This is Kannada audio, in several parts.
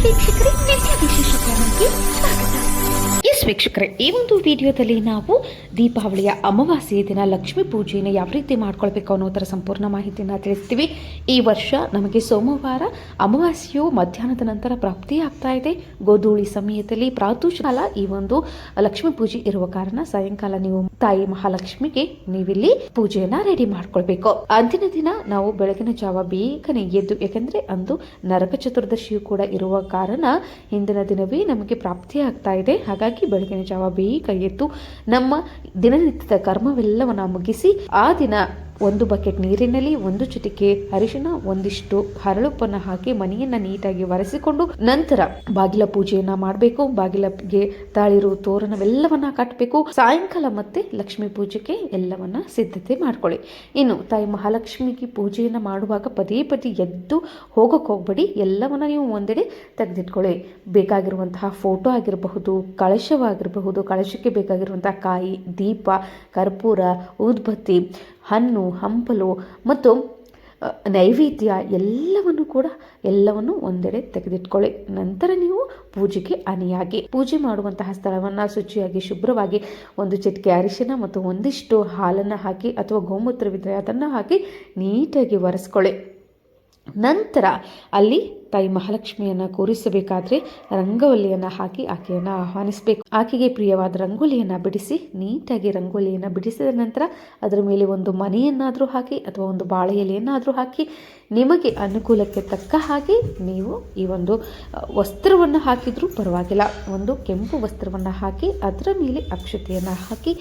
ವೀಕ್ಷಕರೇ, ನಿತ್ಯ ವಿಶೇಷ ಕ್ರಮಕ್ಕೆ ಸ್ವಾಗತ. ಎಸ್ ವೀಕ್ಷಕರೇ, ಈ ಒಂದು ವಿಡಿಯೋದಲ್ಲಿ ನಾವು ದೀಪಾವಳಿಯ ಅಮಾವಾಸ್ಯೆಯ ದಿನ ಲಕ್ಷ್ಮೀ ಪೂಜೆಯನ್ನು ಯಾವ ರೀತಿ ಮಾಡ್ಕೊಳ್ಬೇಕು ಅನ್ನೋದರ ಸಂಪೂರ್ಣ ಮಾಹಿತಿಯನ್ನು ತಿಳಿಸ್ತೀವಿ. ಈ ವರ್ಷ ನಮಗೆ ಸೋಮವಾರ ಅಮಾವಾಸ್ಯೆಯು ಮಧ್ಯಾಹ್ನದ ನಂತರ ಪ್ರಾಪ್ತಿಯಾಗ್ತಾ ಇದೆ. ಗೋಧೂಳಿ ಸಮಯದಲ್ಲಿ ಪ್ರಾತಃಕಾಲ ಈ ಒಂದು ಲಕ್ಷ್ಮೀ ಪೂಜೆ ಇರುವ ಕಾರಣ ಸಾಯಂಕಾಲ ನೀವು ತಾಯಿ ಮಹಾಲಕ್ಷ್ಮಿಗೆ ನೀವಿಲ್ಲಿ ಪೂಜೆಯನ್ನ ರೆಡಿ ಮಾಡ್ಕೊಳ್ಬೇಕು. ಅಂದಿನ ದಿನ ನಾವು ಬೆಳಗಿನ ಜಾವ ಬೇಗನೆ ಎದ್ದು, ಯಾಕಂದ್ರೆ ಅಂದು ನರಕ ಚತುರ್ದಶಿಯು ಕೂಡ ಇರುವ ಕಾರಣ ಹಿಂದಿನ ದಿನವೇ ನಮಗೆ ಪ್ರಾಪ್ತಿಯಾಗ್ತಾ ಇದೆ. ಹಾಗಾಗಿ ಬೆಳಗಿನ ಜಾವ ಬೇಗ ಎದ್ದು ನಮ್ಮ ದಿನನಿತ್ಯದ ಕರ್ಮವೆಲ್ಲವನ್ನ ಮುಗಿಸಿ ಆ ದಿನ ಒಂದು ಬಕೆಟ್ ನೀರಿನಲ್ಲಿ ಒಂದು ಚಿಟಿಕೆ ಅರಿಶಿನ, ಒಂದಿಷ್ಟು ಹರಳುಪ್ಪನ್ನು ಹಾಕಿ ಮನೆಯನ್ನ ನೀಟಾಗಿ ಒರೆಸಿಕೊಂಡು ನಂತರ ಬಾಗಿಲ ಪೂಜೆಯನ್ನ ಮಾಡಬೇಕು. ಬಾಗಿಲಗೆ ತಾಳಿರು ತೋರಣವೆಲ್ಲವನ್ನ ಕಟ್ಟಬೇಕು. ಸಾಯಂಕಾಲ ಮತ್ತೆ ಲಕ್ಷ್ಮೀ ಪೂಜೆಗೆ ಎಲ್ಲವನ್ನ ಸಿದ್ಧತೆ ಮಾಡ್ಕೊಳ್ಳಿ. ಇನ್ನು ತಾಯಿ ಮಹಾಲಕ್ಷ್ಮಿಗೆ ಪೂಜೆಯನ್ನ ಮಾಡುವಾಗ ಪದೇ ಪದೇ ಎದ್ದು ಹೋಗಕ್ಕೆ ಹೋಗ್ಬೇಡಿ. ಎಲ್ಲವನ್ನ ನೀವು ಒಂದೆಡೆ ತೆಗೆದಿಟ್ಕೊಳ್ಳಿ. ಬೇಕಾಗಿರುವಂತಹ ಫೋಟೋ ಆಗಿರಬಹುದು, ಕಳಶವಾಗಿರಬಹುದು, ಕಳಶಕ್ಕೆ ಬೇಕಾಗಿರುವಂತಹ ಕಾಯಿ, ದೀಪ, ಕರ್ಪೂರ, ಊದ್ಬತ್ತಿ, ಹಣ್ಣು, ಹಂಪಲು ಮತ್ತು ನೈವೇದ್ಯ ಎಲ್ಲವನ್ನು ಒಂದೆಡೆ ತೆಗೆದಿಟ್ಕೊಳ್ಳಿ. ನಂತರ ನೀವು ಪೂಜೆಗೆ ಅಣಿಯಾಗಿ ಪೂಜೆ ಮಾಡುವಂತಹ ಸ್ಥಳವನ್ನು ಶುಚಿಯಾಗಿ ಶುಭ್ರವಾಗಿ ಒಂದು ಚಿಟಿಕೆ ಅರಿಶಿನ ಮತ್ತು ಒಂದಿಷ್ಟು ಹಾಲನ್ನು ಹಾಕಿ ಅಥವಾ ಗೋಮೂತ್ರವಿದ್ದರೆ ಅದನ್ನು ಹಾಕಿ ನೀಟಾಗಿ ಒರೆಸ್ಕೊಳ್ಳಿ. ನಂತರ ಅಲ್ಲಿ ತಾಯಿ ಮಹಾಲಕ್ಷ್ಮಿಯನ್ನು ಕೂರಿಸಬೇಕಾದ್ರೆ ರಂಗೋಲಿಯನ್ನು ಹಾಕಿ ಆಕೆಯನ್ನು ಆಹ್ವಾನಿಸಬೇಕು. ಆಕೆಗೆ ಪ್ರಿಯವಾದ ರಂಗೋಲಿಯನ್ನು ಬಿಡಿಸಿ ನೀಟಾಗಿ ರಂಗೋಲಿಯನ್ನು ಬಿಡಿಸಿದ ನಂತರ ಅದರ ಮೇಲೆ ಒಂದು ಮನೆಯನ್ನಾದರೂ ಹಾಕಿ ಅಥವಾ ಒಂದು ಬಾಳೆ ಎಲೆಯನ್ನಾದರೂ ಹಾಕಿ ನಿಮಗೆ ಅನುಕೂಲಕ್ಕೆ ತಕ್ಕ ಹಾಗೆ ನೀವು ಈ ಒಂದು ವಸ್ತ್ರವನ್ನು ಹಾಕಿದರೂ ಪರವಾಗಿಲ್ಲ. ಒಂದು ಕೆಂಪು ವಸ್ತ್ರವನ್ನು ಹಾಕಿ ಅದರ ಮೇಲೆ ಅಕ್ಷತೆಯನ್ನು ಹಾಕಿ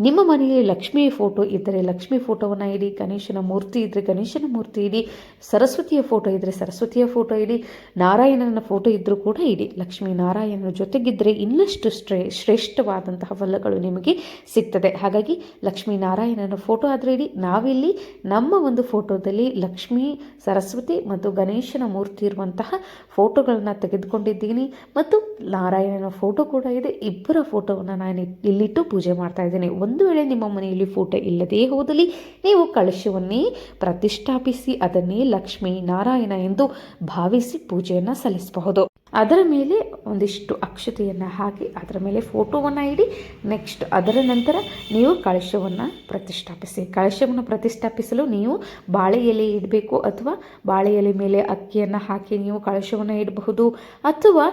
ನಿಮ್ಮ ಮನೆಯಲ್ಲಿ ಲಕ್ಷ್ಮೀ ಫೋಟೋ ಇದ್ದರೆ ಲಕ್ಷ್ಮೀ ಫೋಟೋವನ್ನು ಇಡಿ, ಗಣೇಶನ ಮೂರ್ತಿ ಇದ್ದರೆ ಗಣೇಶನ ಮೂರ್ತಿ ಇಡಿ, ಸರಸ್ವತಿಯ ಫೋಟೋ ಇದ್ದರೆ ಸರಸ್ವತಿಯ ಫೋಟೋ ಇಡಿ, ನಾರಾಯಣನ ಫೋಟೋ ಇದ್ದರೂ ಕೂಡ ಇಡಿ. ಲಕ್ಷ್ಮೀ ನಾರಾಯಣನ ಜೊತೆಗಿದ್ದರೆ ಇನ್ನಷ್ಟು ಶ್ರೇಷ್ಠವಾದಂತಹ ಫಲಗಳು ನಿಮಗೆ ಸಿಗ್ತದೆ. ಹಾಗಾಗಿ ಲಕ್ಷ್ಮೀ ನಾರಾಯಣನ ಫೋಟೋ ಆದರೆ ಇಡಿ. ನಾವಿಲ್ಲಿ ನಮ್ಮ ಒಂದು ಫೋಟೋದಲ್ಲಿ ಲಕ್ಷ್ಮೀ, ಸರಸ್ವತಿ ಮತ್ತು ಗಣೇಶನ ಮೂರ್ತಿ ಇರುವಂತಹ ಫೋಟೋಗಳನ್ನು ತೆಗೆದುಕೊಂಡಿದ್ದೀನಿ ಮತ್ತು ನಾರಾಯಣನ ಫೋಟೋ ಕೂಡ ಇದೆ. ಇಬ್ಬರ ಫೋಟೋವನ್ನು ನಾನು ಇಲ್ಲಿಟ್ಟು ಪೂಜೆ ಮಾಡ್ತಾ ಇದ್ದೇನೆ. ಒಂದು ವೇಳೆ ನಿಮ್ಮ ಮನೆಯಲ್ಲಿ ಫೋಟೋ ಇಲ್ಲದೇ ಹೋದಲ್ಲಿ ನೀವು ಕಳಶವನ್ನೇ ಪ್ರತಿಷ್ಠಾಪಿಸಿ ಅದನ್ನೇ ಲಕ್ಷ್ಮೀ ನಾರಾಯಣ ಎಂದು ಭಾವಿಸಿ ಪೂಜೆಯನ್ನು ಸಲ್ಲಿಸಬಹುದು. ಅದರ ಮೇಲೆ ಒಂದಿಷ್ಟು ಅಕ್ಷತೆಯನ್ನು ಹಾಕಿ ಅದರ ಮೇಲೆ ಫೋಟೋವನ್ನು ಇಡಿ. ನೆಕ್ಸ್ಟ್ ಅದರ ನಂತರ ನೀವು ಕಳಶವನ್ನು ಪ್ರತಿಷ್ಠಾಪಿಸಿ. ಕಳಶವನ್ನು ಪ್ರತಿಷ್ಠಾಪಿಸಲು ನೀವು ಬಾಳೆ ಎಲೆ ಇಡಬೇಕು ಅಥವಾ ಬಾಳೆ ಎಲೆ ಮೇಲೆ ಅಕ್ಕಿಯನ್ನು ಹಾಕಿ ನೀವು ಕಳಶವನ್ನು ಇಡಬಹುದು. ಅಥವಾ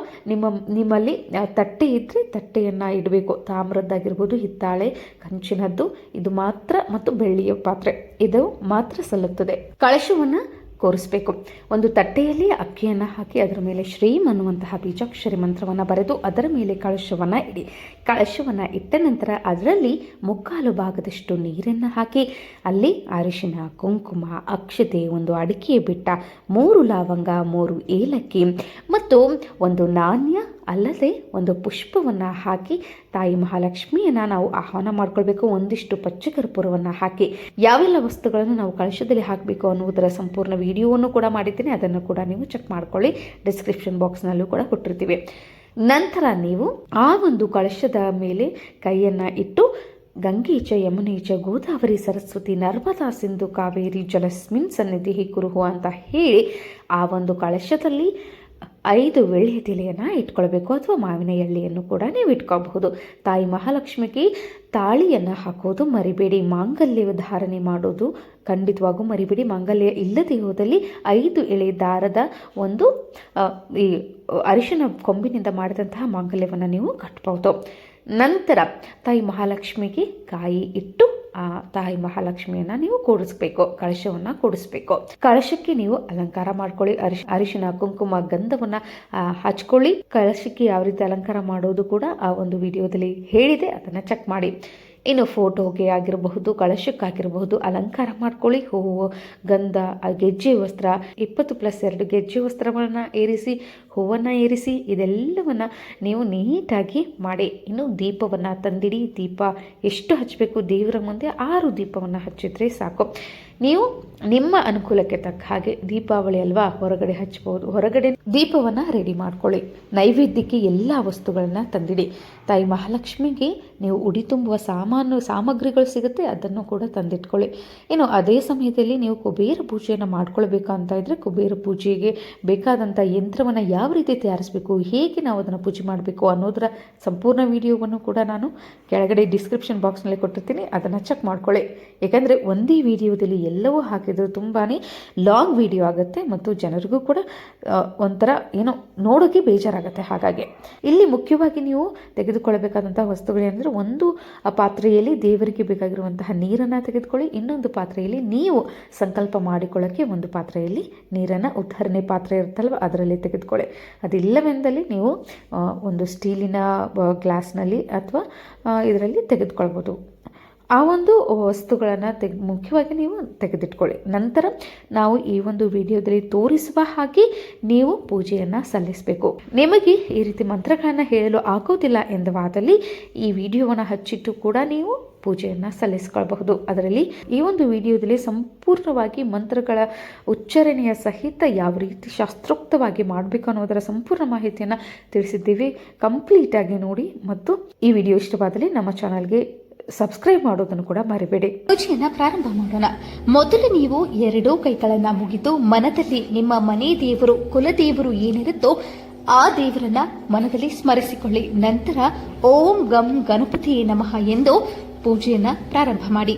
ನಿಮ್ಮಲ್ಲಿ ತಟ್ಟೆ ಇದ್ದರೆ ತಟ್ಟೆಯನ್ನು ಇಡಬೇಕು. ತಾಮ್ರದ್ದಾಗಿರ್ಬೋದು, ಹಿತ್ತಾಳೆ, ಕಂಚಿನದ್ದು ಇದು ಮಾತ್ರ ಮತ್ತು ಬೆಳ್ಳಿಯ ಪಾತ್ರೆ ಇದು ಮಾತ್ರ ಸಲ್ಲುತ್ತದೆ. ಕಳಶವನ್ನು ಕೂರಿಸಬೇಕು. ಒಂದು ತಟ್ಟೆಯಲ್ಲಿ ಅಕ್ಕಿಯನ್ನು ಹಾಕಿ ಅದರ ಮೇಲೆ ಶ್ರೀಂ ಅನ್ನುವಂತಹ ಬೀಜಾಕ್ಷರಿ ಮಂತ್ರವನ್ನು ಬರೆದು ಅದರ ಮೇಲೆ ಕಳಶವನ್ನು ಇಡಿ. ಕಳಶವನ್ನು ಇಟ್ಟ ನಂತರ ಅದರಲ್ಲಿ ಮುಕ್ಕಾಲು ಭಾಗದಷ್ಟು ನೀರನ್ನು ಹಾಕಿ ಅಲ್ಲಿ ಅರಿಶಿನ, ಕುಂಕುಮ, ಅಕ್ಷತೆ, ಒಂದು ಅಡಿಕೆ ಬಿಟ್ಟ, 3 ಲವಂಗ, 3 ಏಲಕ್ಕಿ ಮತ್ತು ಒಂದು ನಾಣ್ಯ ಅಲ್ಲದೆ ಒಂದು ಪುಷ್ಪವನ್ನು ಹಾಕಿ ತಾಯಿ ಮಹಾಲಕ್ಷ್ಮಿಯನ್ನು ನಾವು ಆಹ್ವಾನ ಮಾಡ್ಕೊಳ್ಬೇಕು. ಒಂದಿಷ್ಟು ಪಚ್ಚ ಕರ್ಪೂರವನ್ನು ಹಾಕಿ ಯಾವೆಲ್ಲ ವಸ್ತುಗಳನ್ನು ನಾವು ಕಳಶದಲ್ಲಿ ಹಾಕಬೇಕು ಅನ್ನುವುದರ ಸಂಪೂರ್ಣ ವಿಡಿಯೋವನ್ನು ಕೂಡ ಮಾಡಿದ್ದೀನಿ. ಅದನ್ನು ಕೂಡ ನೀವು ಚೆಕ್ ಮಾಡ್ಕೊಳ್ಳಿ. ಡಿಸ್ಕ್ರಿಪ್ಷನ್ ಬಾಕ್ಸ್ನಲ್ಲೂ ಕೂಡ ಕೊಟ್ಟಿರ್ತೀವಿ. ನಂತರ ನೀವು ಆ ಒಂದು ಕಳಶದ ಮೇಲೆ ಕೈಯನ್ನು ಇಟ್ಟು ಗಂಗೇಚ ಯಮುನೇಚ ಗೋದಾವರಿ ಸರಸ್ವತಿ ನರ್ಮದಾ ಸಿಂಧು ಕಾವೇರಿ ಜಲಸ್ಮಿನ್ ಸನ್ನಿಧಿ ಕುರುಹು ಅಂತ ಹೇಳಿ ಆ ಒಂದು ಕಳಶದಲ್ಲಿ 5 ಬೆಳ್ಳಿಯ ಎಲೆಯನ್ನು ಇಟ್ಕೊಳ್ಬೇಕು ಅಥವಾ ಮಾವಿನ ಎಳ್ಳೆಯನ್ನು ಕೂಡ ನೀವು ಇಟ್ಕೋಬಹುದು. ತಾಯಿ ಮಹಾಲಕ್ಷ್ಮಿಗೆ ತಾಳಿಯನ್ನು ಹಾಕೋದು ಮರಿಬೇಡಿ. ಮಾಂಗಲ್ಯ ಧಾರಣೆ ಮಾಡೋದು ಖಂಡಿತವಾಗೂ ಮರಿಬೇಡಿ. ಮಾಂಗಲ್ಯ ಇಲ್ಲದೆ ಹೋದಲ್ಲಿ 5 ಎಳೆ ದಾರದ ಒಂದು ಈ ಅರಿಶಿನ ಕೊಂಬಿನಿಂದ ಮಾಡಿದಂತಹ ಮಾಂಗಲ್ಯವನ್ನು ನೀವು ಕಟ್ಬೋದು. ನಂತರ ತಾಯಿ ಮಹಾಲಕ್ಷ್ಮಿಗೆ ಕಾಯಿ ಇಟ್ಟು ಆ ತಾಯಿ ಮಹಾಲಕ್ಷ್ಮಿಯನ್ನು ನೀವು ಕೂಡಿಸ್ಬೇಕು. ಕಳಶವನ್ನು ಕೂಡಿಸ್ಬೇಕು. ಕಳಶಕ್ಕೆ ನೀವು ಅಲಂಕಾರ ಮಾಡ್ಕೊಳ್ಳಿ. ಅರಿಶಿನ, ಕುಂಕುಮ, ಗಂಧವನ್ನು ಹಚ್ಕೊಳ್ಳಿ. ಕಳಶಕ್ಕೆ ಯಾವ ರೀತಿ ಅಲಂಕಾರ ಮಾಡೋದು ಕೂಡ ಆ ಒಂದು ವಿಡಿಯೋದಲ್ಲಿ ಹೇಳಿದೆ, ಅದನ್ನು ಚೆಕ್ ಮಾಡಿ. ಇನ್ನು ಫೋಟೋಗೆ ಆಗಿರಬಹುದು, ಕಳಶಕ್ಕಾಗಿರಬಹುದು ಅಲಂಕಾರ ಮಾಡ್ಕೊಳ್ಳಿ. ಹೂವು, ಗಂಧ, ಗೆಜ್ಜೆ ವಸ್ತ್ರ, 20+2 ಗೆಜ್ಜೆ ವಸ್ತ್ರಗಳನ್ನು ಏರಿಸಿ, ಹೂವನ್ನು ಏರಿಸಿ ಇದೆಲ್ಲವನ್ನು ನೀವು ನೀಟಾಗಿ ಮಾಡಿ. ಇನ್ನು ದೀಪವನ್ನು ತಂದಿಡಿ. ದೀಪ ಎಷ್ಟು ಹಚ್ಚಬೇಕು? ದೇವರ ಮುಂದೆ 6 ದೀಪವನ್ನು ಹಚ್ಚಿದ್ರೆ ಸಾಕು. ನೀವು ನಿಮ್ಮ ಅನುಕೂಲಕ್ಕೆ ತಕ್ಕ ಹಾಗೆ ದೀಪಾವಳಿ ಅಲ್ವಾ, ಹೊರಗಡೆ ಹಚ್ಚಬಹುದು. ಹೊರಗಡೆ ದೀಪವನ್ನು ರೆಡಿ ಮಾಡ್ಕೊಳ್ಳಿ. ನೈವೇದ್ಯಕ್ಕೆ ಎಲ್ಲ ವಸ್ತುಗಳನ್ನ ತಂದಿಡಿ. ತಾಯಿ ಮಹಾಲಕ್ಷ್ಮಿಗೆ ನೀವು ಉಡಿ ತುಂಬುವ ಸಾಮಾನು ಸಾಮಗ್ರಿಗಳು ಸಿಗುತ್ತೆ, ಅದನ್ನು ಕೂಡ ತಂದಿಟ್ಕೊಳ್ಳಿ. ಇನ್ನು ಅದೇ ಸಮಯದಲ್ಲಿ ನೀವು ಕುಬೇರ ಪೂಜೆಯನ್ನು ಮಾಡ್ಕೊಳ್ಬೇಕಂತ ಇದ್ದರೆ ಕುಬೇರ ಪೂಜೆಗೆ ಬೇಕಾದಂಥ ಯಂತ್ರವನ್ನು ಯಾವ ರೀತಿ ತಯಾರಿಸಬೇಕು, ಹೇಗೆ ನಾವು ಅದನ್ನು ಪೂಜೆ ಮಾಡಬೇಕು ಅನ್ನೋದರ ಸಂಪೂರ್ಣ ವಿಡಿಯೋವನ್ನು ಕೂಡ ನಾನು ಕೆಳಗಡೆ ಡಿಸ್ಕ್ರಿಪ್ಷನ್ ಬಾಕ್ಸ್ನಲ್ಲಿ ಕೊಟ್ಟಿರ್ತೀನಿ, ಅದನ್ನು ಚೆಕ್ ಮಾಡ್ಕೊಳ್ಳಿ. ಯಾಕಂದರೆ ಒಂದೇ ವಿಡಿಯೋದಲ್ಲಿ ಎಲ್ಲವೂ ಹಾಕಿದ್ರು ತುಂಬಾ ಲಾಂಗ್ ವಿಡಿಯೋ ಆಗುತ್ತೆ ಮತ್ತು ಜನರಿಗೂ ಕೂಡ ಒಂಥರ ಏನೋ ನೋಡೋಕ್ಕೆ ಬೇಜಾರಾಗುತ್ತೆ. ಹಾಗಾಗಿ ಇಲ್ಲಿ ಮುಖ್ಯವಾಗಿ ನೀವು ತೆಗೆದುಕೊಳ್ಳಬೇಕಾದಂಥ ವಸ್ತುಗಳೇನೆಂದರೆ, ಒಂದು ಪಾತ್ರೆಯಲ್ಲಿ ದೇವರಿಗೆ ಬೇಕಾಗಿರುವಂತಹ ನೀರನ್ನು ತೆಗೆದುಕೊಳ್ಳಿ, ಇನ್ನೊಂದು ಪಾತ್ರೆಯಲ್ಲಿ ನೀವು ಸಂಕಲ್ಪ ಮಾಡಿಕೊಳ್ಳೋಕ್ಕೆ ಒಂದು ಪಾತ್ರೆಯಲ್ಲಿ ನೀರನ್ನು, ಉದ್ಧರಣೆ ಪಾತ್ರೆ ಇರುತ್ತಲ್ವ ಅದರಲ್ಲಿ ತೆಗೆದುಕೊಳ್ಳಿ. ಅದಿಲ್ಲವೆಂದಲ್ಲಿ ನೀವು ಒಂದು ಸ್ಟೀಲಿನ ಗ್ಲಾಸ್ನಲ್ಲಿ ಅಥವಾ ಇದರಲ್ಲಿ ತೆಗೆದುಕೊಳ್ಬೋದು. ಆ ಒಂದು ವಸ್ತುಗಳನ್ನು ಮುಖ್ಯವಾಗಿ ನೀವು ತೆಗೆದಿಟ್ಕೊಳ್ಳಿ. ನಂತರ ನಾವು ಈ ಒಂದು ವಿಡಿಯೋದಲ್ಲಿ ತೋರಿಸುವ ಹಾಗೆ ನೀವು ಪೂಜೆಯನ್ನು ಸಲ್ಲಿಸಬೇಕು. ನಿಮಗೆ ಈ ರೀತಿ ಮಂತ್ರಗಳನ್ನು ಹೇಳಲು ಆಗೋದಿಲ್ಲ ಎಂದವಾದಲ್ಲಿ ಈ ವಿಡಿಯೋವನ್ನು ಹಚ್ಚಿಟ್ಟು ಕೂಡ ನೀವು ಪೂಜೆಯನ್ನು ಸಲ್ಲಿಸಿಕೊಳ್ಳಬಹುದು. ಅದರಲ್ಲಿ ಈ ಒಂದು ವಿಡಿಯೋದಲ್ಲಿ ಸಂಪೂರ್ಣವಾಗಿ ಮಂತ್ರಗಳ ಉಚ್ಚಾರಣೆಯ ಸಹಿತ ಯಾವ ರೀತಿ ಶಾಸ್ತ್ರೋಕ್ತವಾಗಿ ಮಾಡಬೇಕು ಅನ್ನೋದರ ಸಂಪೂರ್ಣ ಮಾಹಿತಿಯನ್ನು ತಿಳಿಸಿದ್ದೀವಿ. ಕಂಪ್ಲೀಟಾಗಿ ನೋಡಿ ಮತ್ತು ಈ ವಿಡಿಯೋ ಇಷ್ಟವಾದಲ್ಲಿ ನಮ್ಮ ಚಾನಲ್ಗೆ ಸಬ್ಸ್ಕ್ರೈಬ್ ಮಾಡೋದನ್ನು ಕೂಡ ಮರಿಬೇಡಿ. ಪೂಜೆಯನ್ನ ಪ್ರಾರಂಭ ಮಾಡೋಣ. ಮೊದಲು ನೀವು ಎರಡೂ ಕೈಗಳನ್ನ ಮುಗಿದು ಮನದಲ್ಲಿ ನಿಮ್ಮ ಮನೆ ದೇವರು, ಕುಲದೇವರು ಏನಿರುತ್ತೋ ಆ ದೇವರನ್ನ ಮನದಲ್ಲಿ ಸ್ಮರಿಸಿಕೊಳ್ಳಿ. ನಂತರ ಓಂ ಗಂ ಗಣಪತಿ ನಮಃ ಎಂದು ಪೂಜೆಯನ್ನ ಪ್ರಾರಂಭ ಮಾಡಿ.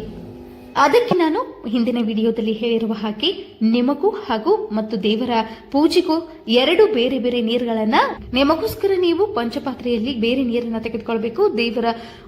ಅದಕ್ಕೆ ನಾನು ಹಿಂದಿನ ವಿಡಿಯೋದಲ್ಲಿ ಹೇಳಿರುವ ಹಾಗೆ ನಿಮಗೂ ಹಾಗೂ ಮತ್ತು ದೇವರ ಪೂಜೆಗೂ ಎರಡು ಬೇರೆ ಬೇರೆ ನೀರುಗಳನ್ನ, ನಿಮಗೋಸ್ಕರ ನೀವು ಪಂಚಪಾತ್ರೆಯಲ್ಲಿ ಬೇರೆ ನೀರನ್ನ ತೆಗೆದುಕೊಳ್ಬೇಕು, ದೇವರ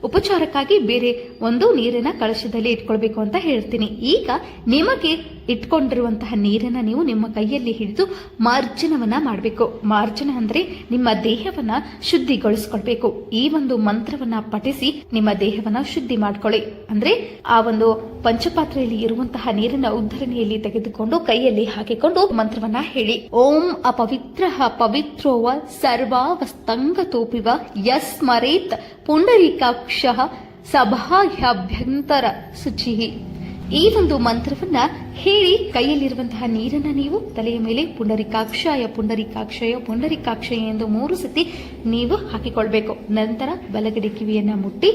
ಉಪಚಾರಕ್ಕಾಗಿ ಬೇರೆ ಒಂದು ನೀರಿನ ಕಳಶದಲ್ಲಿ ಇಟ್ಕೊಳ್ಬೇಕು ಅಂತ ಹೇಳ್ತೀನಿ. ಈಗ ನಿಮಗೆ ಇಟ್ಕೊಂಡಿರುವಂತಹ ನೀರನ್ನ ನೀವು ನಿಮ್ಮ ಕೈಯಲ್ಲಿ ಹಿಡಿದು ಮಾರ್ಜನವನ್ನ ಮಾಡಬೇಕು. ಮಾರ್ಜನ ಅಂದ್ರೆ ನಿಮ್ಮ ದೇಹವನ್ನ ಶುದ್ಧಿಗೊಳಿಸ್ಕೊಳ್ಬೇಕು. ಈ ಒಂದು ಮಂತ್ರವನ್ನ ಪಠಿಸಿ ನಿಮ್ಮ ದೇಹವನ್ನ ಶುದ್ಧಿ ಮಾಡ್ಕೊಳ್ಳಿ. ಅಂದ್ರೆ ಆ ಒಂದು ಪಂಚಪಾತ್ರೆಯಲ್ಲಿ ಇರುವಂತಹ ನೀರನ್ನ ಉದ್ಧರಣೆಯಲ್ಲಿ ತೆಗೆದುಕೊಂಡು ಕೈಯಲ್ಲಿ ಹಾಕಿಕೊಂಡು ಮಂತ್ರವನ್ನ ಹೇಳಿ. ಓಂ ಅಪವಿತ್ರ ಪವಿತ್ರೋವ ಸರ್ವಾವಸ್ತಂಗತೋಪಿವ ಯಸ್ಮರೇತ್ ಪುಂಡರೀಕಾಕ್ಷ ಸಭಾಭ್ಯಂತರ ಶುಚಿಹಿ. ಈ ಒಂದು ಮಂತ್ರವನ್ನ ಹೇಳಿ ಕೈಯಲ್ಲಿರುವಂತಹ ನೀರನ್ನ ನೀವು ತಲೆಯ ಮೇಲೆ ಪುಂಡರೀಕಾಕ್ಷಯ ಪುಂಡರೀಕಾಕ್ಷಯ ಪುಂಡರೀಕಾಕ್ಷಯ ಎಂದು 3 ಸತಿ ನೀವು ಹಾಕಿಕೊಳ್ಬೇಕು. ನಂತರ ಬಲಗಡೆ ಕಿವಿಯನ್ನ ಮುಟ್ಟಿ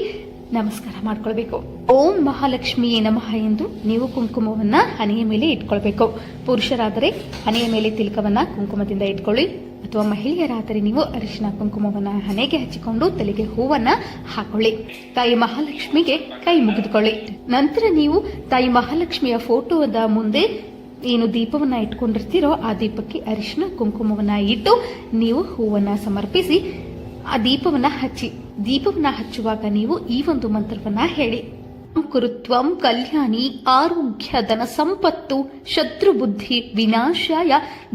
ನಮಸ್ಕಾರ ಮಾಡ್ಕೊಳ್ಬೇಕು. ಓಂ ಮಹಾಲಕ್ಷ್ಮಿಯೇ ನಮಃ ಎಂದು ನೀವು ಕುಂಕುಮವನ್ನ ಹಣೆಯ ಮೇಲೆ ಇಟ್ಕೊಳ್ಬೇಕು. ಪುರುಷರಾದರೆ ಹಣೆಯ ಮೇಲೆ ತಿಲಕವನ್ನ ಕುಂಕುಮದಿಂದ ಇಟ್ಕೊಳ್ಳಿ, ಅಥವಾ ಮಹಿಳೆಯರಾದರೆ ನೀವು ಅರಿಶಿನ ಕುಂಕುಮವನ್ನ ಹಣೆಗೆ ಹಚ್ಚಿಕೊಂಡು ತಲೆಗೆ ಹೂವನ್ನ ಹಾಕೊಳ್ಳಿ. ತಾಯಿ ಮಹಾಲಕ್ಷ್ಮಿಗೆ ಕೈ ಮುಗಿದುಕೊಳ್ಳಿ. ನಂತರ ನೀವು ತಾಯಿ ಮಹಾಲಕ್ಷ್ಮಿಯ ಫೋಟೋದ ಮುಂದೆ ಏನು ದೀಪವನ್ನ ಇಟ್ಕೊಂಡಿರ್ತೀರೋ ಆ ದೀಪಕ್ಕೆ ಅರಿಶಿನ ಕುಂಕುಮವನ್ನ ಇಟ್ಟು ನೀವು ಹೂವನ್ನ ಸಮರ್ಪಿಸಿ ಆ ದೀಪವನ್ನ ಹಚ್ಚಿ. ದೀಪವನ್ನ ಹಚ್ಚುವಾಗ ನೀವು ಈ ಒಂದು ಮಂತ್ರವನ್ನ ಹೇಳಿ. ಕುರುತ್ವಂ ಕಲ್ಯಾಣಿ ಆರೋಗ್ಯ ಧನ ಸಂಪತ್ತು ಶತ್ರು ಬುದ್ಧಿ ವಿನಾಶಾಯ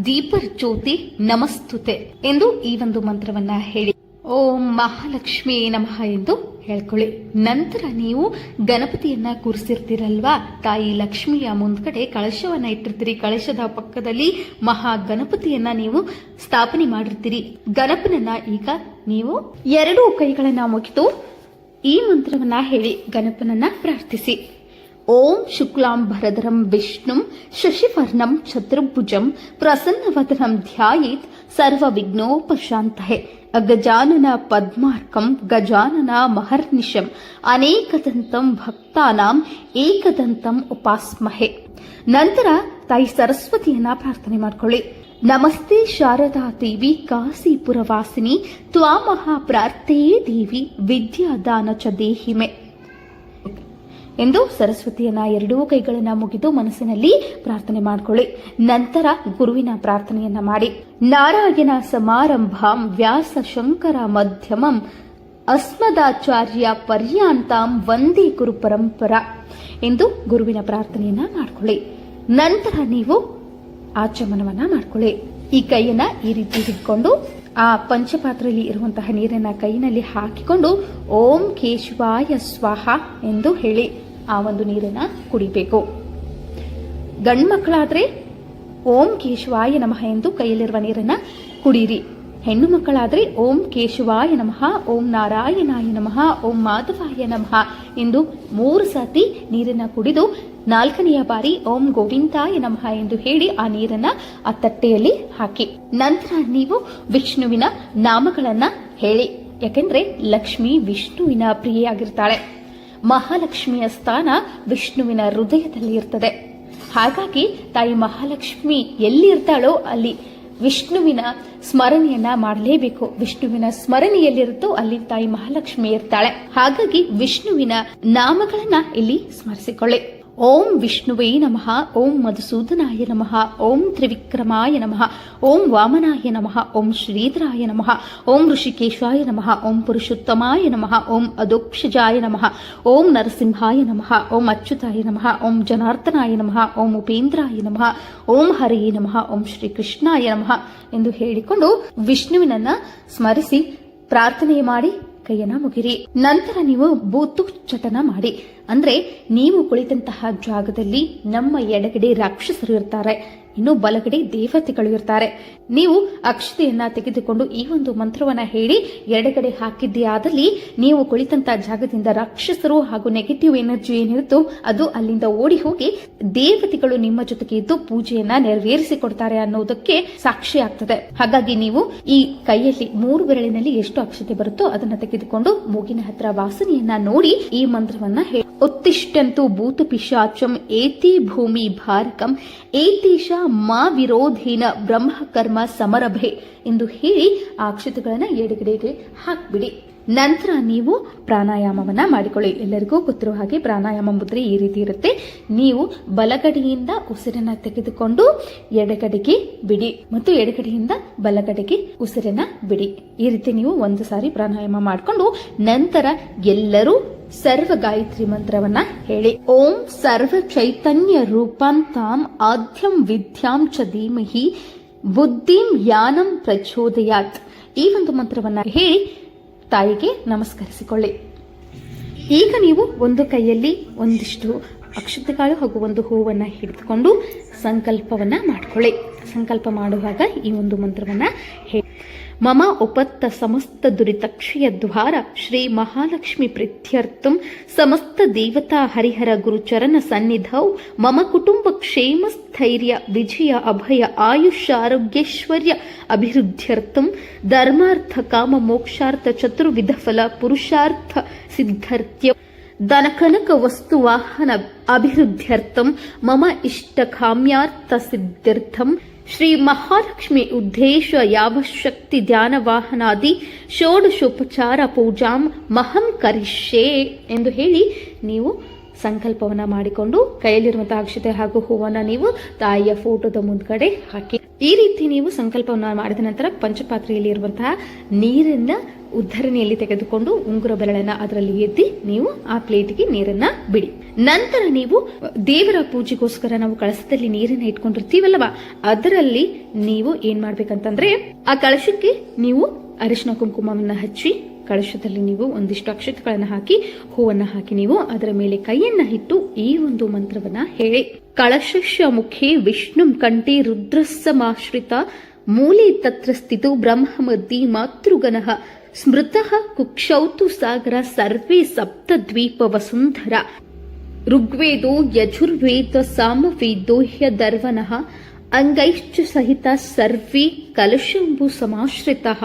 ದೀಪರ್ಜ್ಯೋತಿ ನಮಸ್ತುತೆ ಎಂದು ಈ ಒಂದು ಮಂತ್ರವನ್ನ ಹೇಳಿ. ಓಂ ಮಹಾಲಕ್ಷ್ಮಿ ನಮಃ ಎಂದು ಹೇಳ್ಕೊಳ್ಳಿ. ನಂತರ ನೀವು ಗಣಪತಿಯನ್ನ ಕೂರಿಸಿರ್ತೀರಲ್ವಾ, ತಾಯಿ ಲಕ್ಷ್ಮಿಯ ಮುಂದ್ಗಡೆ ಕಳಶವನ್ನ ಇಟ್ಟಿರ್ತೀರಿ. ಕಳಶದ ಪಕ್ಕದಲ್ಲಿ ಮಹಾ ಗಣಪತಿಯನ್ನ ನೀವು ಸ್ಥಾಪನೆ ಮಾಡಿರ್ತೀರಿ. ಗಣಪನನ್ನ ಈಗ ನೀವು ಎರಡೂ ಕೈಗಳನ್ನ ಮುಗಿದು ಈ ಮಂತ್ರವನ್ನ ಹೇಳಿ ಗಣಪನನ್ನ ಪ್ರಾರ್ಥಿಸಿ. ಓಂ ಶುಕ್ಲಾಂಬರಧರಂ ವಿಷ್ಣುಂ ಶಶಿವರ್ಣಂ ಚತುರ್ಭುಜಂ ಪ್ರಸನ್ನವದನಂ ಧ್ಯಾಯೇತ್ ಸರ್ವ ವಿಘ್ನೋಪಶಾಂತಯೇ ಗಜಾನನ ಪದ್ಮಾರ್ಕಂ ಗಜಾನನ ಮಹರ್ನಿಶಂ ಅನೇಕದಂತಂ ಭಕ್ತಾನಾಂ ಏಕದಂತಂ ಉಪಾಸ್ಮಹೆ. ನಂತರ ತಾಯಿ ಸರಸ್ವತಿಯನ್ನ ಪ್ರಾರ್ಥನೆ ಮಾಡ್ಕೊಳ್ಳಿ. ನಮಸ್ತೆ ಶಾರದಾ ದೇವಿ ಕಾಶೀಪುರ ವಾಸಿನಿ ತ್ವಾಮಹ ಪ್ರಾರ್ಥೇ ದೇವಿ ವಿದ್ಯಾದಾನ ಚ ದೇಹಿಮೆ ಎಂದು ಸರಸ್ವತಿಯನ್ನ ಎರಡೂ ಕೈಗಳನ್ನ ಮುಗಿದು ಮನಸ್ಸಿನಲ್ಲಿ ಪ್ರಾರ್ಥನೆ ಮಾಡಿಕೊಳ್ಳಿ. ನಂತರ ಗುರುವಿನ ಪ್ರಾರ್ಥನೆಯನ್ನ ಮಾಡಿ. ನಾರಾಯಣ ಸಮಾರಂಭಾಂ ವ್ಯಾಸ ಶಂಕರ ಮಧ್ಯಮಂ ಅಸ್ಮದಾಚಾರ್ಯ ಪರ್ಯಾಂತಾಂ ವಂದೇ ಗುರು ಪರಂಪರಾ ಎಂದು ಗುರುವಿನ ಪ್ರಾರ್ಥನೆಯನ್ನ ಮಾಡಿಕೊಳ್ಳಿ. ನಂತರ ನೀವು ಆಚಮನವನ್ನ ಮಾಡ್ಕೊಳ್ಳಿ. ಈ ಕೈಯನ್ನ ಈ ರೀತಿ ಹಿಡ್ಕೊಂಡು ಆ ಪಂಚಪಾತ್ರೆಯಲ್ಲಿ ಇರುವಂತಹ ನೀರನ್ನ ಕೈನಲ್ಲಿ ಹಾಕಿಕೊಂಡು ಓಂ ಕೇಶವಾಯ ಸ್ವಾಹ ಎಂದು ಹೇಳಿ ಆ ಒಂದು ನೀರನ್ನ ಕುಡಿಬೇಕು. ಗಂಡ್ಮಕ್ಕಳಾದ್ರೆ ಓಂ ಕೇಶವಾಯ ನಮಃ ಎಂದು ಕೈಯಲ್ಲಿರುವ ನೀರನ್ನ ಕುಡೀರಿ. ಹೆಣ್ಣು ಮಕ್ಕಳಾದ್ರೆ ಓಂ ಕೇಶವಾಯ ನಮಃ, ಓಂ ನಾರಾಯಣಾಯ ನಮಃ, ಓಂ ಮಾಧವಾಯ ನಮಃ ಎಂದು 3 ಸತಿ ನೀರನ್ನ ಕುಡಿದು 4ನೆಯ ಬಾರಿ ಓಂ ಗೋವಿಂದಾಯ ನಮಃ ಎಂದು ಹೇಳಿ ಆ ನೀರನ್ನ ಆ ತಟ್ಟೆಯಲ್ಲಿ ಹಾಕಿ. ನಂತರ ನೀವು ವಿಷ್ಣುವಿನ ನಾಮಗಳನ್ನ ಹೇಳಿ. ಯಾಕೆಂದ್ರೆ ಲಕ್ಷ್ಮಿ ವಿಷ್ಣುವಿನ ಪ್ರಿಯೆಯಾಗಿರ್ತಾಳೆ. ಮಹಾಲಕ್ಷ್ಮಿಯ ಸ್ಥಾನ ವಿಷ್ಣುವಿನ ಹೃದಯದಲ್ಲಿ ಇರ್ತದೆ. ಹಾಗಾಗಿ ತಾಯಿ ಮಹಾಲಕ್ಷ್ಮಿ ಎಲ್ಲಿ ಇರ್ತಾಳೋ ಅಲ್ಲಿ ವಿಷ್ಣುವಿನ ಸ್ಮರಣೆಯನ್ನ ಮಾಡಲೇಬೇಕು. ವಿಷ್ಣುವಿನ ಸ್ಮರಣೆಯಲ್ಲಿರುತ್ತೋ ಅಲ್ಲಿ ತಾಯಿ ಮಹಾಲಕ್ಷ್ಮಿ ಇರ್ತಾಳೆ. ಹಾಗಾಗಿ ವಿಷ್ಣುವಿನ ನಾಮಗಳನ್ನ ಇಲ್ಲಿ ಸ್ಮರಿಸಿಕೊಳ್ಳಿ. ಓಂ ವಿಷ್ಣುವೇ ನಮಃ, ಓಂ ಮಧುಸೂದನಾಯ ನಮಃ, ಓಂ ತ್ರಿವಿಕ್ರಮಾಯ ನಮಃ, ಓಂ ವಾಮನಾಯ ನಮಃ, ಓಂ ಶ್ರೀಧರಾಯ ನಮಃ, ಓಂ ಋಷಿಕೇಶಾಯ ನಮಃ, ಓಂ ಪುರುಷೋತ್ತಮಾಯ ನಮಃ, ಓಂ ಅಧೋಕ್ಷಜಾಯ ನಮಃ, ಓಂ ನರಸಿಂಹಾಯ ನಮಃ, ಓಂ ಅಚ್ಯುತಾಯ ನಮಃ, ಓಂ ಜನಾರ್ದನಾಯ ನಮಃ, ಓಂ ಉಪೇಂದ್ರಾಯ ನಮಃ, ಓಂ ಹರಿಯೇ ನಮಃ, ಓಂ ಶ್ರೀಕೃಷ್ಣಾಯ ನಮಃ ಎಂದು ಹೇಳಿಕೊಂಡು ವಿಷ್ಣುವಿನನ್ನ ಸ್ಮರಿಸಿ ಪ್ರಾರ್ಥನೆ ಮಾಡಿ ಕೈಯನ್ನ ಮುಗಿರಿ. ನಂತರ ನೀವು ಬೂತು ಚಟನ ಮಾಡಿ. ಅಂದ್ರೆ ನೀವು ಕುಳಿತಂತಹ ಜಾಗದಲ್ಲಿ ನಮ್ಮ ಎಡಗಡೆ ರಾಕ್ಷಸರು ಇರ್ತಾರೆ, ಇನ್ನು ಬಲಗಡೆ ದೇವತೆಗಳು ಇರ್ತಾರೆ. ನೀವು ಅಕ್ಷತೆಯನ್ನ ತೆಗೆದುಕೊಂಡು ಈ ಒಂದು ಮಂತ್ರವನ್ನ ಹೇಳಿ ಎಡಗಡೆ ಹಾಕಿದ್ದೀಯಾದಲ್ಲಿ ನೀವು ಕುಳಿತಂತಹ ಜಾಗದಿಂದ ರಾಕ್ಷಸರು ಹಾಗೂ ನೆಗೆಟಿವ್ ಎನರ್ಜಿ ಏನಿರುತ್ತೋ ಅದು ಅಲ್ಲಿಂದ ಓಡಿ ಹೋಗಿ ದೇವತೆಗಳು ನಿಮ್ಮ ಜೊತೆಗೆ ಇದ್ದು ಪೂಜೆಯನ್ನ ನೆರವೇರಿಸಿಕೊಡ್ತಾರೆ ಅನ್ನೋದಕ್ಕೆ ಸಾಕ್ಷಿ ಆಗ್ತದೆ. ಹಾಗಾಗಿ ನೀವು ಈ ಕೈಯಲ್ಲಿ 3 ಬೆರಳಿನಲ್ಲಿ ಎಷ್ಟು ಅಕ್ಷತೆ ಬರುತ್ತೋ ಅದನ್ನ ತೆಗೆದುಕೊಂಡು ಮೂಗಿನ ಹತ್ರ ವಾಸನೆಯನ್ನ ನೋಡಿ ಈ ಮಂತ್ರವನ್ನ ಹೇಳಿ. ಉತ್ತಿಷ್ಟಂತು ಭೂತ ಪಿಶಾಚಂ ಏತಿ ಭೂಮಿ ಭಾರಕಂ ಏತೇಷ ಮಾ ವಿರೋಧೇನ ಬ್ರಹ್ಮಕರ್ಮ ಸಮರಭೆ ಎಂದು ಹೇಳಿ ಆ ಅಕ್ಷತೆಗಳನ್ನ ಎಡಗಡೆಗೆ ಹಾಕ್ಬಿಡಿ. ನಂತರ ನೀವು ಪ್ರಾಣಾಯಾಮವನ್ನ ಮಾಡಿಕೊಳ್ಳಿ. ಎಲ್ಲರಿಗೂ ಗೊತ್ತಿರೋ ಹಾಗೆ ಪ್ರಾಣಾಯಾಮ ಮುದ್ರೆ ಈ ರೀತಿ ಇರುತ್ತೆ. ನೀವು ಬಲಗಡೆಯಿಂದ ಉಸಿರನ್ನ ತೆಗೆದುಕೊಂಡು ಎಡಗಡೆಗೆ ಬಿಡಿ ಮತ್ತು ಎಡಗಡೆಯಿಂದ ಬಲಗಡೆಗೆ ಉಸಿರನ್ನ ಬಿಡಿ. ಈ ರೀತಿ ನೀವು 1 ಸಾರಿ ಪ್ರಾಣಾಯಾಮ ಮಾಡಿಕೊಂಡು ನಂತರ ಎಲ್ಲರೂ ಸರ್ವ ಗಾಯತ್ರಿ ಮಂತ್ರವನ್ನ ಹೇಳಿ. ಓಂ ಸರ್ವ ಚೈತನ್ಯ ರೂಪಾಂತಾಂ ಆದ್ಯಂ ವಿದ್ಯಾಂ ಚ ಧೀಮಹಿ ಬುದ್ಧಿಂ ಯಾನಂ ಪ್ರಚೋದಯಾತ್. ಈ ಒಂದು ಮಂತ್ರವನ್ನ ಹೇಳಿ ತಾಯಿಗೆ ನಮಸ್ಕರಿಸಿಕೊಳ್ಳಿ. ಈಗ ನೀವು ಒಂದು ಕೈಯಲ್ಲಿ ಒಂದಿಷ್ಟು ಅಕ್ಷತೆಕಾಳು ಹಾಗೂ ಒಂದು ಹೂವನ್ನ ಹಿಡಿದುಕೊಂಡು ಸಂಕಲ್ಪವನ್ನ ಮಾಡಿಕೊಳ್ಳಿ. ಸಂಕಲ್ಪ ಮಾಡುವಾಗ ಈ ಒಂದು ಮಂತ್ರವನ್ನ ಹೇಳಿ. ಮಮ ಉಪತ್ತ ಸಮಸ್ತ ದುರಿತಕ್ಷಯ ದ್ವಾರ ಶ್ರೀ ಮಹಾಲಕ್ಷ್ಮಿ ಪ್ರೀತ್ಯರ್ಥಂ ಸಮಸ್ತ ದೇವತಾ ಹರಿಹರ ಗುರುಚರಣ ಸನ್ನಿಧೌ ಮಮ ಕುಟುಂಬ ಕ್ಷೇಮ ಸ್ಥೈರ್ಯ ವಿಜಯ ಅಭಯ ಆಯುಷ್ ಆರೋಗ್ಯೈಶ್ವರ್ಯ ಅಭಿವೃದ್ಧ್ಯರ್ಥಂ ಧರ್ಮಾರ್ಥ ಕಾಮ ಮೋಕ್ಷಾರ್ಥ ಚತುರ್ವಿಧ ಫಲ ಪುರುಷಾರ್ಥ ಸಿದ್ಧಾರ್ಥ್ಯ ಧನಕನಕ ವಸ್ತು ವಾಹನ ಅಭಿವೃದ್ಧ್ಯರ್ಥಂ ಮಮ ಇಷ್ಟ ಕಾಮ್ಯಾರ್ಥ ಸಿದ್ಧಾರ್ಥಂ ಶ್ರೀ ಮಹಾಲಕ್ಷ್ಮಿ ಉದ್ದೇಶ ಯಾವಶಕ್ತಿ ಧ್ಯಾನ ವಾಹನಾದಿ ಷೋಡಶೋಪಚಾರ ಪೂಜಾಂ ಮಹಂ ಕರಿಷ್ಯೆ ಎಂದು ಹೇಳಿ ನೀವು ಸಂಕಲ್ಪವನ್ನ ಮಾಡಿಕೊಂಡು ಕೈಯಲ್ಲಿರುವಂತಹ ಅಕ್ಷತೆ ಹಾಗೂ ಹೂವನ್ನ ನೀವು ತಾಯಿಯ ಫೋಟೋದ ಮುಂದ್ಗಡೆ ಹಾಕಿ. ಈ ರೀತಿ ನೀವು ಸಂಕಲ್ಪವನ್ನ ಮಾಡಿದ ನಂತರ ಪಂಚಪಾತ್ರೆಯಲ್ಲಿ ಇರುವಂತಹ ನೀರನ್ನ ಉದ್ಧರಣೆಯಲ್ಲಿ ತೆಗೆದುಕೊಂಡು ಉಂಗುರ ಬೆರಳನ್ನ ಅದರಲ್ಲಿ ಎದ್ದಿ ನೀವು ಆ ಪ್ಲೇಟ್ಗೆ ನೀರನ್ನ ಬಿಡಿ. ನಂತರ ನೀವು ದೇವರ ಪೂಜೆಗೋಸ್ಕರ ನಾವು ಕಳಸದಲ್ಲಿ ನೀರನ್ನ ಇಟ್ಕೊಂಡಿರ್ತೀವಲ್ಲವಾ, ಅದರಲ್ಲಿ ನೀವು ಏನ್ ಮಾಡ್ಬೇಕಂತಂದ್ರೆ ಆ ಕಳಶಕ್ಕೆ ನೀವು ಅರಿಶಿನ ಕುಂಕುಮವನ್ನ ಹಚ್ಚಿ ಕಳಶದಲ್ಲಿ ನೀವು ಒಂದಿಷ್ಟು ಅಕ್ಷತೆಗಳನ್ನ ಹಾಕಿ ಹೂವನ್ನ ಹಾಕಿ ನೀವು ಅದರ ಮೇಲೆ ಕೈಯನ್ನ ಇಟ್ಟು ಈ ಒಂದು ಮಂತ್ರವನ್ನ ಹೇಳಿ. ಕಳಶಸ್ಯ ಮುಖೇ ವಿಷ್ಣುಂ ಕಂಠೆ ರುದ್ರಸ್ಸಮಾಶ್ರಿತ ಮೂಲೆ ತತ್ರ ಸ್ಥಿತೋ ಬ್ರಹ್ಮಮದ್ದಿ ಮಾತೃಗಣಃ ಸ್ಮೃತಃ ಕುಕ್ಷೌತು ಸಾಗರ ಸರ್ವೇ ಸಪ್ತ ದ್ವೀಪ ವಸುಂಧರ ಋಗ್ವೇದೋ ಯಜುರ್ವೇದ ಸಾಮವೇದೋ ಹ್ಯದರ್ವನಃ ಅಂಗೈಶ್ಚ ಸಹಿತ ಸರ್ವೇ ಕಲಶಂಬು ಸಮಾಶ್ರಿತಃ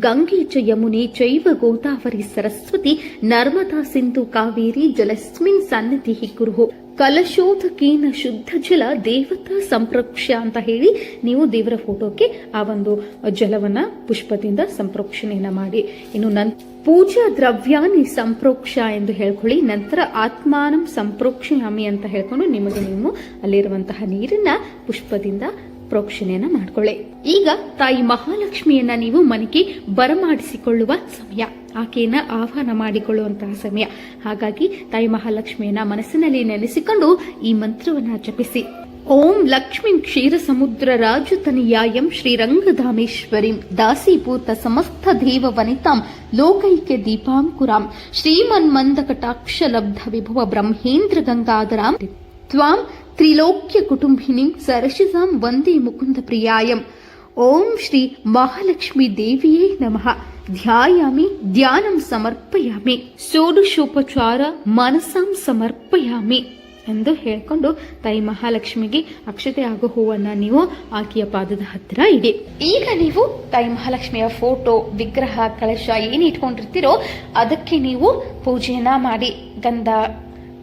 ಗಂಗೆ ಚ ಯಮುನೆ ಚೈವ ಗೋದಾವರಿ ಸರಸ್ವತಿ ನರ್ಮದಾ ಸಿಂಧು ಕಾವೇರಿ ಜಲಸ್ಮಿನ್ ಸನ್ನಿಧಿ ಕುರುಹು ಕಲಶೋಧಕೇನ ಶುದ್ಧ ಜಲ ದೇವತಾ ಸಂಪ್ರೋಕ್ಷ ಅಂತ ಹೇಳಿ ನೀವು ದೇವರ ಫೋಟೋಕ್ಕೆ ಆ ಒಂದು ಜಲವನ್ನ ಪುಷ್ಪದಿಂದ ಸಂಪ್ರೋಕ್ಷಣೆಯನ್ನ ಮಾಡಿ. ಇನ್ನು ಪೂಜಾ ದ್ರವ್ಯಾನಿ ಸಂಪ್ರೋಕ್ಷ ಎಂದು ಹೇಳ್ಕೊಳ್ಳಿ. ನಂತರ ಆತ್ಮಾನಂ ಸಂಪ್ರೋಕ್ಷಯಾಮಿ ಅಂತ ಹೇಳ್ಕೊಂಡು ನಿಮಗೆ ನೀವು ಅಲ್ಲಿರುವಂತಹ ನೀರನ್ನ ಪುಷ್ಪದಿಂದ ಪ್ರೋಕ್ಷಣೆಯನ್ನ ಮಾಡ್ಕೊಳ್ಳಿ. ಈಗ ತಾಯಿ ಮಹಾಲಕ್ಷ್ಮಿಯನ್ನ ನೀವು ಮನೆಗೆ ಬರಮಾಡಿಸಿಕೊಳ್ಳುವ ಸಮಯ, ಆಕೆಯನ್ನ ಆಹ್ವಾನ ಮಾಡಿಕೊಳ್ಳುವಂತಹ ಸಮಯ. ಹಾಗಾಗಿ ತಾಯಿ ಮಹಾಲಕ್ಷ್ಮಿಯನ್ನ ಮನಸ್ಸಿನಲ್ಲಿ ನೆನೆಸಿಕೊಂಡು ಈ ಮಂತ್ರವನ್ನ ಜಪಿಸಿ. ಓಂ ಲಕ್ಷ್ಮೀಂ ಕ್ಷೀರ ಸಮುದ್ರ ರಾಜತನಿಯಾಯಂ ಶ್ರೀರಂಗಧಾಮೇಶ್ವರಿಂ ದಾಸೀಭೂತ ಸಮಸ್ತ ದೇವ ವನಿತಾಂ ಲೋಕೈಕ್ಯ ದೀಪಾಂಕುರಾಂ ಶ್ರೀಮನ್ಮಂದ ಕಟಾಕ್ಷ ಲಬ್ಧ ವಿಭವ ಬ್ರಹ್ಮೇಂದ್ರ ಗಂಗಾಧರಾಂ ತ್ವಾಂ ತ್ರಿಲೋಕ್ಯ ಕುಟುಂಬಿನಿಂ ಸರಸಿಸಾಂ ವಂದೇ ಮುಕುಂದ ಪ್ರಿಯಾಯಂ. ಓಂ ಶ್ರೀ ಮಹಾಲಕ್ಷ್ಮೀ ದೇವಿಯೇ ನಮಃ. ಧ್ಯಾಯಾಮಿ ಧ್ಯಾನಂ ಸಮರ್ಪಯಾಮಿ ಷೋಡಶೋಪಚಾರ ಮನಸಾಂ ಸಮರ್ಪಯಾಮಿ. ಎಂದು ಹೇಳ್ಕೊಂಡು ತಾಯಿ ಮಹಾಲಕ್ಷ್ಮಿಗೆ ಅಕ್ಷತೆ ಹಾಗೂ ಹೂವನ್ನ ನೀವು ಆಕೆಯ ಪಾದದ ಹತ್ತಿರ ಇಡಿ. ಈಗ ನೀವು ತಾಯಿ ಮಹಾಲಕ್ಷ್ಮಿಯ ಫೋಟೋ, ವಿಗ್ರಹ, ಕಳಶ ಏನ್ ಇಟ್ಕೊಂಡಿರ್ತೀರೋ ಅದಕ್ಕೆ ನೀವು ಪೂಜೆಯನ್ನ ಮಾಡಿ ಗಂಧ,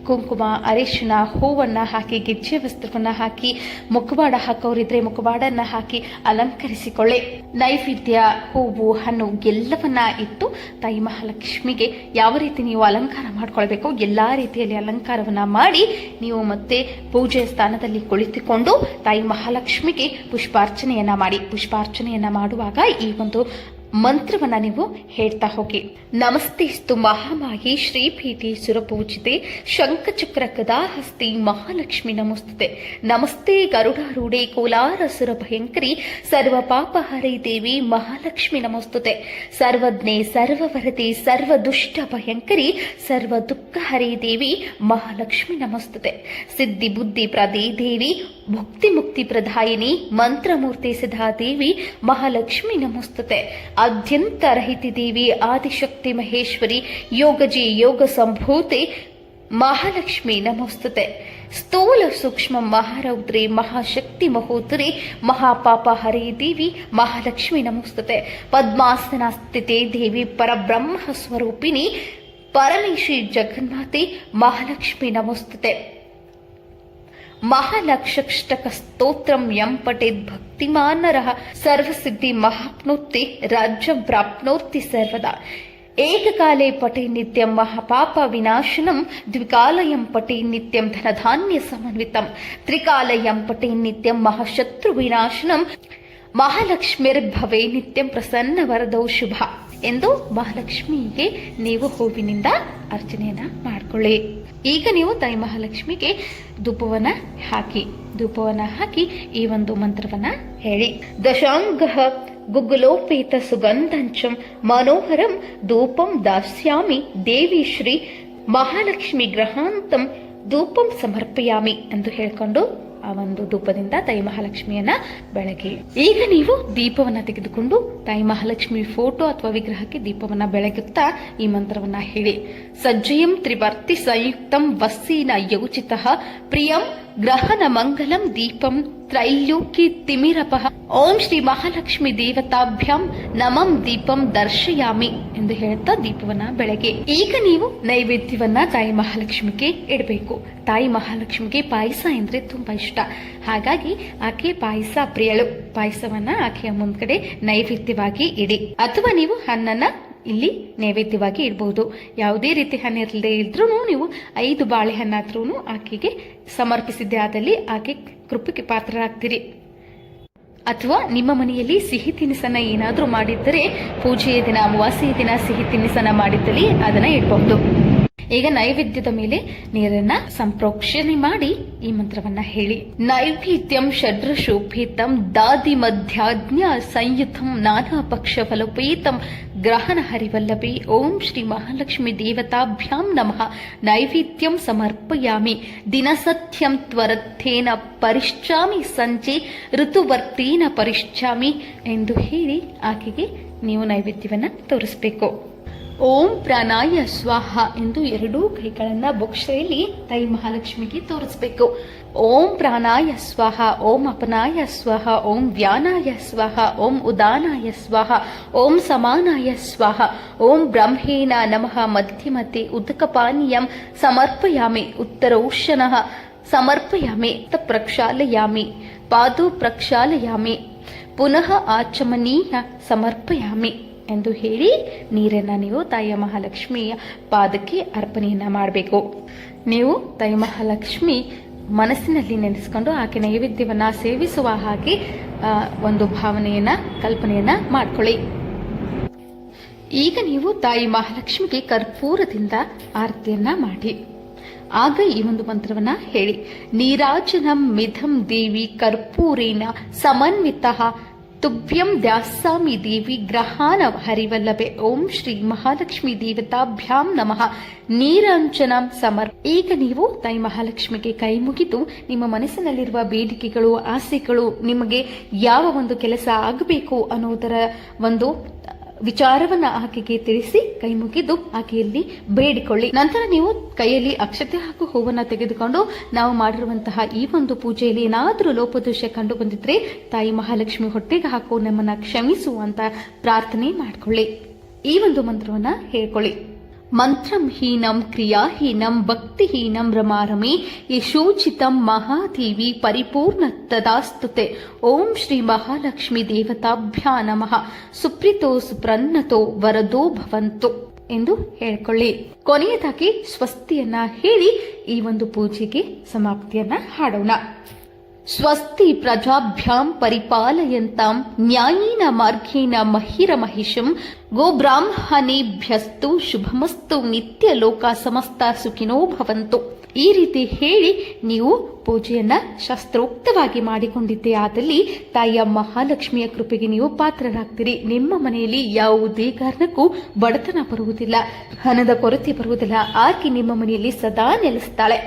ಕುಂಕುಮ, ಅರಿಶಿನ, ಹೂವನ್ನ ಹಾಕಿ, ಗೆಜ್ಜೆ ವಸ್ತ್ರವನ್ನ ಹಾಕಿ, ಮುಖವಾಡ ಹಾಕೋರಿದ್ರೆ ಮುಖವಾಡನ್ನ ಹಾಕಿ ಅಲಂಕರಿಸಿಕೊಳ್ಳಿ. ನೈವೇದ್ಯ, ಹೂವು, ಹಣ್ಣು ಎಲ್ಲವನ್ನ ಇಟ್ಟು ತಾಯಿ ಮಹಾಲಕ್ಷ್ಮಿಗೆ ಯಾವ ರೀತಿ ನೀವು ಅಲಂಕಾರ ಮಾಡ್ಕೊಳ್ಬೇಕು ಎಲ್ಲಾ ರೀತಿಯಲ್ಲಿ ಅಲಂಕಾರವನ್ನ ಮಾಡಿ ನೀವು ಮತ್ತೆ ಪೂಜೆಯ ಸ್ಥಾನದಲ್ಲಿ ಕುಳಿತುಕೊಂಡು ತಾಯಿ ಮಹಾಲಕ್ಷ್ಮಿಗೆ ಪುಷ್ಪಾರ್ಚನೆಯನ್ನ ಮಾಡಿ. ಪುಷ್ಪಾರ್ಚನೆಯನ್ನ ಮಾಡುವಾಗ ಈ ಒಂದು ಮಂತ್ರವನ್ನ ನೀವು ಹೇಳ್ತಾ ಹೋಗಿ. ನಮಸ್ತೆಸ್ತು ಮಹಾಮಾಯಿ ಶ್ರೀಪೀಠೆ ಸುರಪೂಜಿತೆ ಶಂಖಚಕ್ರ ಗದಾಹಸ್ತಿ ಮಹಾಲಕ್ಷ್ಮಿ ನಮಸ್ತುತೆ. ನಮಸ್ತೆ ಗರುಡಾರೂಢೆ ಕೋಲಾರ ಸುರ ಭಯಂಕರಿ ಸರ್ವ ಪಾಪಹರೇ ದೇವಿ ಮಹಾಲಕ್ಷ್ಮಿ ನಮಸ್ತುತೆ. ಸರ್ವಜ್ಞೆ ಸರ್ವವರದೆ ಸರ್ವ ದುಷ್ಟ ಭಯಂಕರಿ ಸರ್ವ ದುಃಖ ಹರೇ ದೇವಿ ಮಹಾಲಕ್ಷ್ಮಿ ನಮಸ್ತುತೆ. ಸಿದ್ಧಿ ಬುದ್ಧಿ ಪ್ರದೇ ದೇವಿ ಭುಕ್ತಿ ಮುಕ್ತಿ ಪ್ರದಾಯಿನಿ ಮಂತ್ರಮೂರ್ತಿ ಸಿದ್ಧಾ ದೇವಿ ಮಹಾಲಕ್ಷ್ಮಿ ನಮಸ್ತುತೆ. ಅತ್ಯಂತ ರಹಿತಿ ದೇವಿ ಆದಿಶಕ್ತಿ ಮಹೇಶ್ವರಿ ಯೋಗಜಿ ಯೋಗ ಸಂಭೂತೆ ಮಹಾಲಕ್ಷ್ಮಿ ನಮಸ್ತುತೆ. ಸ್ಥೂಲ ಸೂಕ್ಷ್ಮ ಮಹಾರೌದ್ರಿ ಮಹಾಶಕ್ತಿ ಮಹೋದರಿ ಮಹಾಪಾಪ ಹರೇ ದೇವಿ ಮಹಾಲಕ್ಷ್ಮಿ ನಮಸ್ತುತೆ. ಪದ್ಮಾಸನ ಸ್ಥಿತೆ ದೇವಿ ಪರಬ್ರಹ್ಮ ಸ್ವರೂಪಿಣಿ ಪರಮೇಶ್ವರಿ ಜಗನ್ಮಾತೆ ಮಹಾಲಕ್ಷ್ಮಿ ನಮಸ್ತುತೆ. ಮಹಾಲಕ್ಷಷ್ಟಕ ಸ್ತೋತ್ರಂ ಯಂ ಪಠೇತ್ ಭಕ್ತಿಮಾನರಃ ಸರ್ವಸಿದ್ಧಿ ಮಹಾಪ್ನೋತಿ ರಾಜ್ಯಂ ಪ್ರಾಪ್ನೋತಿ ಸರ್ವದಾ. ಏಕಕಾಲೇ ಪಠೇ ನಿತ್ಯಂ ಮಹಾಪಾಪ ವಿನಾಶನಂ ದ್ವಿಕಾಲಯಂ ಪಠೇ ನಿತ್ಯಂ ಧನಧಾನ್ಯ ಸಮನ್ವಿತಂ ತ್ರಿಕಾಲಯಂ ಪಠೇ ನಿತ್ಯಂ ಮಹಾಶತ್ರು ವಿನಾಶನಂ ಮಹಾಲಕ್ಷ್ಮಿರ್ಭವೇ ನಿತ್ಯಂ ಪ್ರಸನ್ನ ವರದೌ ಶುಭ ಎಂದು ಮಹಾಲಕ್ಷ್ಮಿಗೆ ನೀವು ಹೂವಿನಿಂದ ಅರ್ಚನೆಯನ್ನ ಮಾಡಿಕೊಳ್ಳಿ. ಈಗ ನೀವು ತಾಯಿ ಮಹಾಲಕ್ಷ್ಮಿಗೆ ಧೂಪವನ್ನ ಹಾಕಿ ಈ ಒಂದು ಮಂತ್ರವನ್ನ ಹೇಳಿ. ದಶಾಂಗ ಗುಗ್ಗುಲೋಪೇತ ಸುಗಂಧಂಚಂ ಮನೋಹರಂ ಧೂಪಂ ದಾಸ್ಯಾಮಿ ದೇವಿ ಶ್ರೀ ಮಹಾಲಕ್ಷ್ಮಿ ಗ್ರಹಾಂತಂ ಧೂಪಂ ಸಮರ್ಪಯಾಮಿ ಎಂದು ಹೇಳ್ಕೊಂಡು ಆ ಒಂದು ಧೂಪದಿಂದ ತಾಯಿ ಮಹಾಲಕ್ಷ್ಮಿಯನ್ನ ಬೆಳಗಿ. ಈಗ ನೀವು ದೀಪವನ್ನ ತೆಗೆದುಕೊಂಡು ತಾಯಿ ಮಹಾಲಕ್ಷ್ಮಿ ಫೋಟೋ ಅಥವಾ ವಿಗ್ರಹಕ್ಕೆ ದೀಪವನ್ನ ಬೆಳಗುತ್ತಾ ಈ ಮಂತ್ರವನ್ನ ಹೇಳಿ. ಸಜ್ಜಯಂ ತ್ರಿವರ್ತಿ ಸಂಯುಕ್ತಂ ವಸ್ಸೀನ ಯೋಚಿತಃ ಪ್ರಿಯಂ ಗ್ರಹಣ ಮಂಗಲಂ ದೀಪಂ ತ್ರೈಲೋಕ್ಯ ತಿಮಿರಪಃ ಓಂ ಶ್ರೀ ಮಹಾಲಕ್ಷ್ಮಿ ದೇವತಾಭ್ಯಾಂ ನಮಂ ದೀಪಂ ದರ್ಶಯಾಮಿ ಎಂದು ಹೇಳ್ತಾ ದೀಪವನ್ನ ಬೆಳಗ್ಗೆ. ಈಗ ನೀವು ನೈವೇದ್ಯವನ್ನ ತಾಯಿ ಮಹಾಲಕ್ಷ್ಮಿಗೆ ಇಡಬೇಕು. ತಾಯಿ ಮಹಾಲಕ್ಷ್ಮಿಗೆ ಪಾಯಸ ಅಂದ್ರೆ ತುಂಬಾ ಇಷ್ಟ, ಹಾಗಾಗಿ ಆಕೆ ಪಾಯಸ ಪ್ರಿಯಳು. ಪಾಯಸವನ್ನ ಆಕೆಯ ಮುಂದ್ಗಡೆ ನೈವೇದ್ಯವಾಗಿ ಇಡಿ, ಅಥವಾ ನೀವು ಹಣ್ಣನ್ನ ಇಲ್ಲಿ ನೈವೇದ್ಯವಾಗಿ ಇಡಬಹುದು. ಯಾವುದೇ ರೀತಿ ಹಣ್ಣಿರದೇ ಇದ್ರೂ ನೀವು 5 ಬಾಳೆಹಣ್ಣಾದ್ರೂ ಆಕೆಗೆ ಸಮರ್ಪಿಸಿದ್ದೆ ಆದಲ್ಲಿ ಆಕೆ ಕೃಪೆಗೆ ಪಾತ್ರರಾಗ್ತೀರಿ. ಅಥವಾ ನಿಮ್ಮ ಮನೆಯಲ್ಲಿ ಸಿಹಿ ತಿನಿಸನ್ನ ಏನಾದ್ರೂ ಮಾಡಿದ್ದರೆ ಪೂಜೆಯ ದಿನ, ಅಮಾವಾಸ್ಯೆಯ ದಿನ ಸಿಹಿ ತಿನಿಸನ್ನ ಮಾಡಿದ್ದಲ್ಲಿ ಅದನ್ನ ಇಡಬಹುದು. ಈಗ ನೈವೇದ್ಯದ ಮೇಲೆ ನೀರನ್ನ ಸಂಪ್ರೋಕ್ಷಣೆ ಮಾಡಿ ಈ ಮಂತ್ರವನ್ನ ಹೇಳಿ. ನೈವೇದ್ಯಂ ಷಡ್ರಶೋಪೇತಂ ದಾದಿ ಮಧ್ಯಾಜ್ಞ ಸಂಯುತಂ ನಾನಾ ಪಕ್ಷ ಫಲೋಪೇತಂ ಗ್ರಹಣ ಹರಿವಲ್ಲಭೆ ಓಂ ಶ್ರೀ ಮಹಾಲಕ್ಷ್ಮಿ ದೇವತಾಭ್ಯಾಂ ನಮಃ ನೈವೇದ್ಯಂ ಸಮರ್ಪಯಾಮಿ ದಿನಸತ್ಯಂ ತ್ವರಥೇನ ಪರಿಶ್ಚಾಮಿ ಸಂಜೆ ಋತುವರ್ತೇನ ಪರಿಶ್ಚಾಮಿ ಎಂದು ಹೇಳಿ ಆಕೆಗೆ ನೀವು ನೈವೇದ್ಯವನ್ನ ತೋರಿಸಬೇಕು. ಓಂ ಪ್ರಾಣಾಯ ಸ್ವಾಹ ಎಂದು 2 ಕೈಗಳನ್ನ ಬೊಕ್ಷೆಯಲ್ಲಿ ತಾಯಿ ಮಹಾಲಕ್ಷ್ಮಿಗೆ ತೋರಿಸಬೇಕು. ಓಂ ಪ್ರಾಣಾಯ ಸ್ವಾಹ, ಓಂ ಅಪನಾಯ ಸ್ವಾಹ, ಓಂ ವ್ಯಾನಾಯ ಸ್ವಾಹ, ಓಂ ಉದಾನಾಯ ಸ್ವಾಹ, ಓಂ ಸಮಾನಾಯ ಸ್ವಾಹ, ಓಂ ಬ್ರಹ್ಮೇಣ ನಮಃ ಮಧ್ಯೆ ಮಧ್ಯೆ ಉದಕಪಾನೀಯಂ ಸಮರ್ಪಯಾಮಿ ಉತ್ತರೋಷಣಃ ಸಮರ್ಪಯಾಮಿ ಪ್ರಕ್ಷಾಲಯಾಮಿ ಪಾದೋ ಪ್ರಕ್ಷಾಲಯಾಮಿ ಪುನಃ ಆಚಮನೀಯ ಸಮರ್ಪಯಾಮಿ ಎಂದು ಹೇಳಿ ನೀರನ್ನ ನೀವು ತಾಯಿಯ ಮಹಾಲಕ್ಷ್ಮಿಯ ಪಾದಕ್ಕೆ ಅರ್ಪಣೆಯನ್ನ ಮಾಡಬೇಕು. ನೀವು ತಾಯಿ ಮಹಾಲಕ್ಷ್ಮಿ ಮನಸ್ಸಿನಲ್ಲಿ ನೆನೆಸ್ಕೊಂಡು ಆಕೆ ನೈವೇದ್ಯವನ್ನ ಸೇವಿಸುವ ಹಾಗೆ ಒಂದು ಭಾವನೆಯನ್ನ, ಕಲ್ಪನೆಯನ್ನ ಮಾಡ್ಕೊಳ್ಳಿ. ಈಗ ನೀವು ತಾಯಿ ಮಹಾಲಕ್ಷ್ಮಿಗೆ ಕರ್ಪೂರದಿಂದ ಆರತಿಯನ್ನ ಮಾಡಿ. ಆಗ ಈ ಒಂದು ಮಂತ್ರವನ್ನ ಹೇಳಿ. ನೀರಾಜನಂ ಮಿಥಂ ದೇವಿ ಕರ್ಪೂರೇನ ಸಮನ್ವಿತಃ ತುಭ್ಯಂ ದ್ಯಾಸ್ಸಾಮಿ ದೇವಿ ಗ್ರಹಾನ ಹರಿವಲ್ಲಭೆ ಓಂ ಶ್ರೀ ಮಹಾಲಕ್ಷ್ಮಿ ದೇವತಾಭ್ಯಾಂ ನಮಃ ನೀರಾಂಜನಂ ಈಗ ನೀವು ತಾಯಿ ಮಹಾಲಕ್ಷ್ಮಿಗೆ ಕೈ ಮುಗಿದು ನಿಮ್ಮ ಮನಸ್ಸಿನಲ್ಲಿರುವ ಬೇಡಿಕೆಗಳು, ಆಸೆಗಳು, ನಿಮಗೆ ಯಾವ ಒಂದು ಕೆಲಸ ಆಗಬೇಕು ಅನ್ನೋದರ ಒಂದು ವಿಚಾರವನ್ನ ಆಕೆಗೆ ತಿಳಿಸಿ ಕೈ ಮುಗಿದು ಆಕೆಯಲ್ಲಿ ಬೇಡಿಕೊಳ್ಳಿ. ನಂತರ ನೀವು ಕೈಯಲ್ಲಿ ಅಕ್ಷತೆ ಹಾಗೂ ಹೂವನ್ನ ತೆಗೆದುಕೊಂಡು ನಾವು ಮಾಡಿರುವಂತಹ ಈ ಒಂದು ಪೂಜೆಯಲ್ಲಿ ಏನಾದರೂ ಲೋಪದೋಷ ಕಂಡು ಬಂದಿದ್ರೆ ತಾಯಿ ಮಹಾಲಕ್ಷ್ಮಿ ಹೊಟ್ಟೆಗೆ ಹಾಕು ನಮ್ಮನ್ನ ಕ್ಷಮಿಸು ಅಂತ ಪ್ರಾರ್ಥನೆ ಮಾಡ್ಕೊಳ್ಳಿ. ಈ ಒಂದು ಮಂತ್ರವನ್ನ ಹೇಳ್ಕೊಳ್ಳಿ. ಮಂತ್ರಂ ಹೀನಂ ಕ್ರಿಯಾಹೀನಂ ಭಕ್ತಿಹೀನಂ ರಮಾರಮೆ ಯಶೋಚಿತಂ ಮಹಾದೇವಿ ಪರಿಪೂರ್ಣ ತದಾಸ್ತುತೆ. ಓಂ ಶ್ರೀ ಮಹಾಲಕ್ಷ್ಮಿ ದೇವತಾಭ್ಯಾ ನಮಃ. ಸುಪ್ರೀತೋ ಸುಪ್ರನ್ನತೋ ವರದೋ ಭವಂತು ಎಂದು ಹೇಳ್ಕೊಳ್ಳಿ. ಕೊನೆಯದಾಗಿ ಸ್ವಸ್ತಿಯನ್ನ ಹೇಳಿ ಈ ಒಂದು ಪೂಜೆಗೆ ಸಮಾಪ್ತಿಯನ್ನ ಹಾಡೋಣ. ಸ್ವಸ್ತಿ ಪ್ರಜಾಭ್ಯಾಂ ಪರಿಪಾಲಯಂತಾಂ ನ್ಯಾಯೇನ ಮಾರ್ಗೇಣ ಮಹಿರಮಹಿಷಂ ಗೋಬ್ರಾಹ್ಮಣೇಭ್ಯಸ್ತು ಶುಭಮಸ್ತು ನಿತ್ಯ ಲೋಕ ಸಮಸ್ತ ಸುಖಿನೋ ಭವಂತು. ಈ ರೀತಿ ಹೇಳಿ ನೀವು ಪೂಜೆಯನ್ನ ಶಾಸ್ತ್ರೋಕ್ತವಾಗಿ ಮಾಡಿಕೊಂಡಿದ್ದೇ ಆದಲ್ಲಿ ತಾಯಿಯ ಮಹಾಲಕ್ಷ್ಮಿಯ ಕೃಪೆಗೆ ನೀವು ಪಾತ್ರರಾಗ್ತೀರಿ. ನಿಮ್ಮ ಮನೆಯಲ್ಲಿ ಯಾವುದೇ ಕಾರಣಕ್ಕೂ ಬಡತನ ಬರುವುದಿಲ್ಲ, ಹಣದ ಕೊರತೆ ಬರುವುದಿಲ್ಲ. ಆಕೆ ನಿಮ್ಮ ಮನೆಯಲ್ಲಿ ಸದಾ ನೆಲೆಸ್ತಾಳೆ.